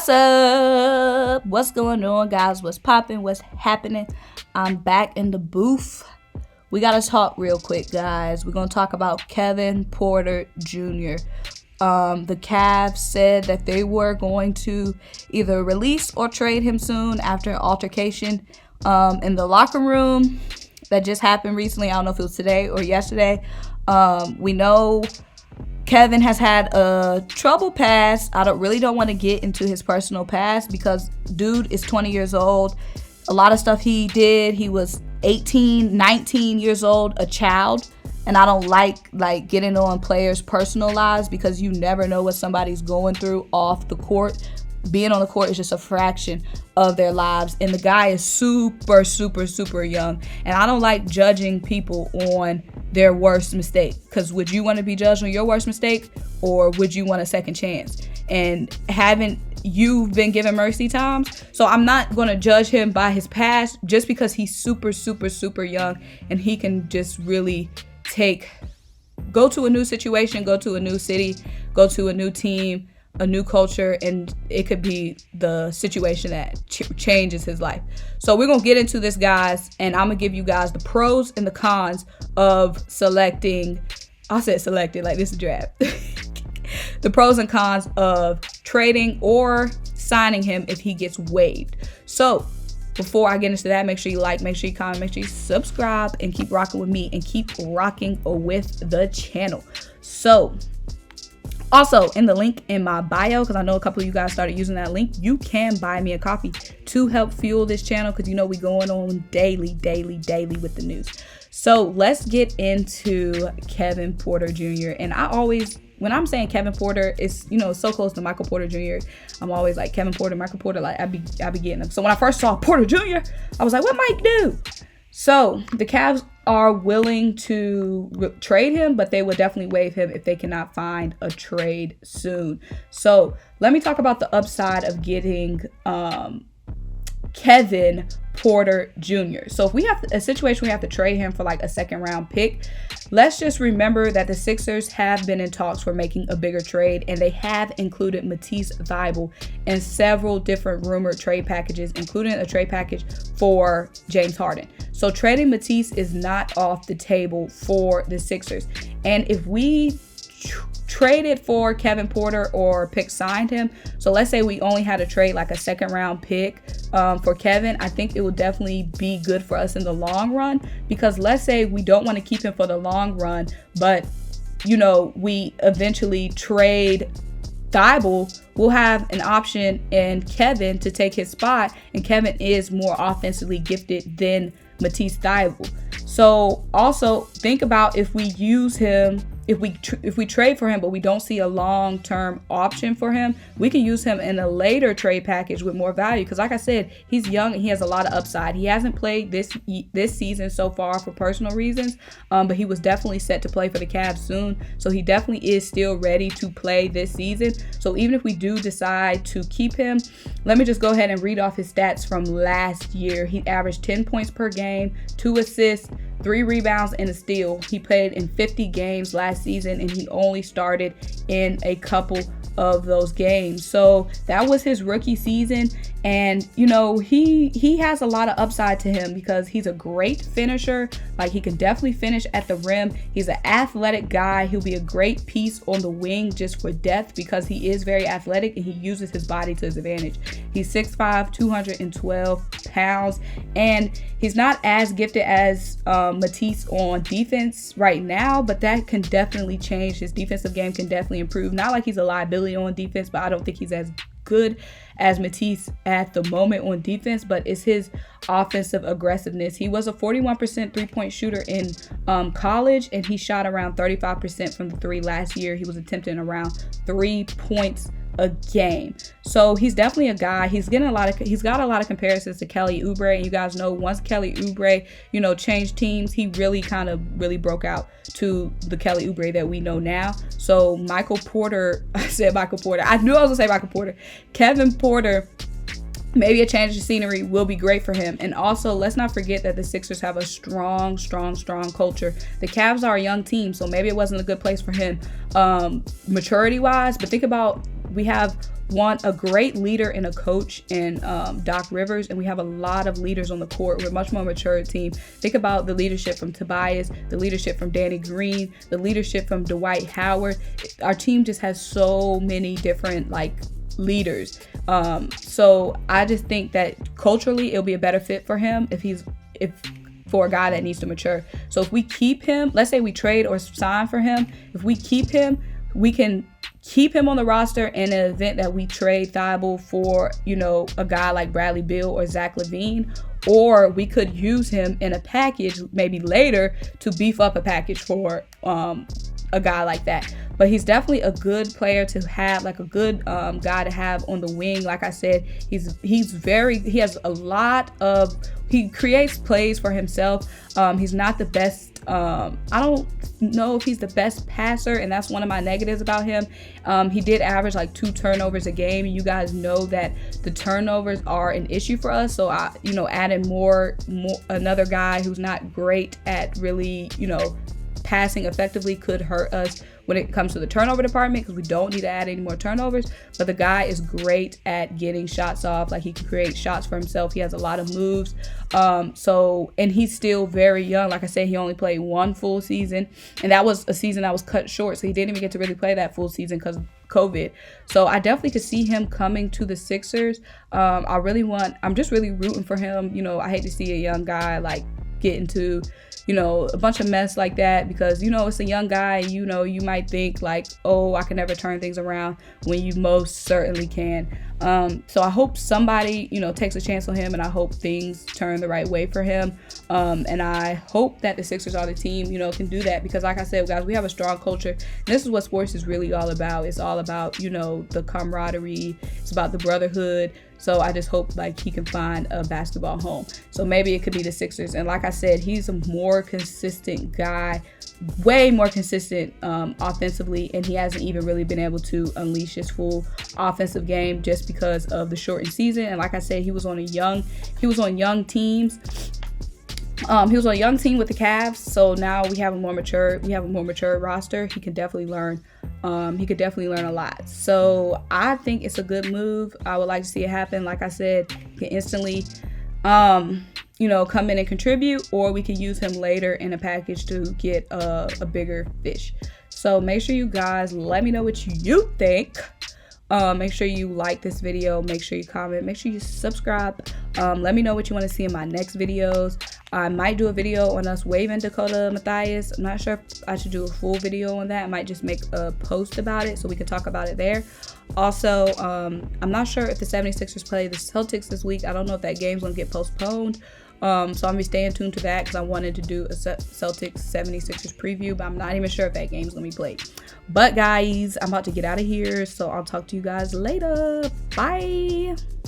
What's up? What's going on, guys? What's popping? What's happening? I'm back in the booth. We gotta talk real quick, guys. We're gonna talk about Kevin Porter Jr. The Cavs said that they were going to either release or trade him soon after an altercation in the locker room that just happened recently. I don't know if it was today or yesterday. We know Kevin has had a troubled past. I really don't want to get into his personal past because dude is 20 years old. A lot of stuff he did, he was 18, 19 years old, a child. And I don't like getting on players' personal lives because you never know what somebody's going through off the court. Being on the court is just a fraction of their lives. And the guy is super, super, super young. And I don't like judging people on their worst mistake. Because would you want to be judged on your worst mistake? Or would you want a second chance? And haven't you been given mercy times? So I'm not going to judge him by his past just because he's super, super, super young. And he can just really go to a new situation, go to a new city, go to a new team, a new culture, and it could be the situation that changes his life. So we're going to get into this, guys, and I'm going to give you guys the pros and the cons of selecting. I said selected like this is draft. The pros and cons of trading or signing him if he gets waived. So before I get into that, make sure you like, make sure you comment, make sure you subscribe, and keep rocking with me and keep rocking with the channel. So also in the link in my bio, because I know a couple of you guys started using that link, you can buy me a coffee to help fuel this channel because you know we going on daily with the news. So let's get into Kevin Porter Jr. And when I'm saying Kevin Porter, it's, so close to Michael Porter Jr. I'm always like Kevin Porter, Michael Porter, like I be getting them. So when I first saw Porter Jr., I was like, what Mike do? So the Cavs are willing to trade him, but they will definitely waive him if they cannot find a trade soon. So let me talk about the upside of getting Kevin Porter Jr. So if we have a situation we have to trade him for like a second round pick, let's just remember that the Sixers have been in talks for making a bigger trade, and they have included MATISSE THYBULLE in several different rumored trade packages, including a trade package for James Harden. So trading MATISSE is not off the table for the Sixers. And if we traded for Kevin Porter or signed him, so let's say we only had to trade like a second round pick for Kevin, I think it would definitely be good for us in the long run, because let's say we don't want to keep him for the long run, but we eventually trade THYBULLE, we'll have an option in Kevin to take his spot, and Kevin is more offensively gifted than MATISSE THYBULLE. So also think about if we use him, if we trade for him, but we don't see a long-term option for him, we can use him in a later trade package with more value. Because like I said, he's young and he has a lot of upside. He hasn't played this season so far for personal reasons, but he was definitely set to play for the Cavs soon. So he definitely is still ready to play this season. So even if we do decide to keep him, let me just go ahead and read off his stats from last year. He averaged 10 points per game, 2 assists, 3 rebounds, and a steal. He played in 50 games last season, and he only started in a couple of those games. So that was his rookie season, and he has a lot of upside to him because he's a great finisher. Like, he can definitely finish at the rim. He's an athletic guy. He'll be a great piece on the wing just for depth because he is very athletic and he uses his body to his advantage. He's 6'5", 212 pounds, and he's not as gifted as MATISSE on defense right now, but that can definitely change. His defensive game can definitely improve. Not like he's a liability on defense, but I don't think he's as good as MATISSE at the moment on defense, but it's his offensive aggressiveness. He was a 41% three-point shooter in college, and he shot around 35% from the three last year. He was attempting around 3 points a game. So he's definitely a guy. He's got a lot of comparisons to Kelly Oubre, and you guys know once Kelly Oubre, changed teams, he really broke out to the Kelly Oubre that we know now. So Michael Porter, I said Michael Porter. I knew I was gonna say Michael Porter. Kevin Porter, maybe a change of scenery will be great for him. And also, let's not forget that the Sixers have a strong culture. The Cavs are a young team, so maybe it wasn't a good place for him maturity-wise. But think about We have a great leader and a coach in Doc Rivers, and we have a lot of leaders on the court. We're a much more mature team. Think about the leadership from Tobias, the leadership from Danny Green, the leadership from Dwight Howard. Our team just has so many different like leaders. So I just think that culturally it'll be a better fit for him if for a guy that needs to mature. So if we keep him, let's say we trade or sign for him, if we keep him, we can keep him on the roster in an event that we trade THYBULLE for, you know, a guy like Bradley Beal or Zach LaVine, or we could use him in a package maybe later to beef up a package for a guy like that. But he's definitely a good player to have, like a good guy to have on the wing. Like I said, he has a lot of, he creates plays for himself. He's not the best, I don't know if he's the best passer, and that's one of my negatives about him. He did average like 2 turnovers a game, and you guys know that the turnovers are an issue for us. So adding more another guy who's not great at really, passing effectively could hurt us when it comes to the turnover department, because we don't need to add any more turnovers. But the guy is great at getting shots off. Like, he can create shots for himself. He has a lot of moves. And he's still very young. Like I said, he only played 1 full season, and that was a season that was cut short, so he didn't even get to really play that full season because of COVID. So I definitely could see him coming to the Sixers. I'm just really rooting for him. I hate to see a young guy like get into a bunch of mess like that, because it's a young guy, and you might think like, oh, I can never turn things around, when you most certainly can. So I hope somebody takes a chance on him, and I hope things turn the right way for him, and I hope that the Sixers are the team can do that, because like I said, guys, we have a strong culture, and this is what sports is really all about. It's all about the camaraderie, it's about the brotherhood. So I just hope like he can find a basketball home. So maybe it could be the Sixers. And like I said, he's a more consistent guy, way more consistent offensively, and he hasn't even really been able to unleash his full offensive game just because of the shortened season. And like I said, he was on young teams. He was on a young team with the Cavs, so now we have a more mature roster. He can definitely learn. He could definitely learn a lot. So I think it's a good move. I would like to see it happen. Like I said, he can instantly, come in and contribute, or we can use him later in a package to get a bigger fish. So make sure you guys let me know what you think. Make sure you like this video, make sure you comment, make sure you subscribe. Let me know what you want to see in my next videos. I might do a video on us waiving Dakota Mathias. I'm not sure if I should do a full video on that. I might just make a post about it so we can talk about it there. Also, I'm not sure if the 76ers play the Celtics this week. I don't know if that game's going to get postponed. So I'm going to be staying tuned to that, because I wanted to do a Celtics 76ers preview, but I'm not even sure if that game's going to be played. But guys, I'm about to get out of here, so I'll talk to you guys later. Bye.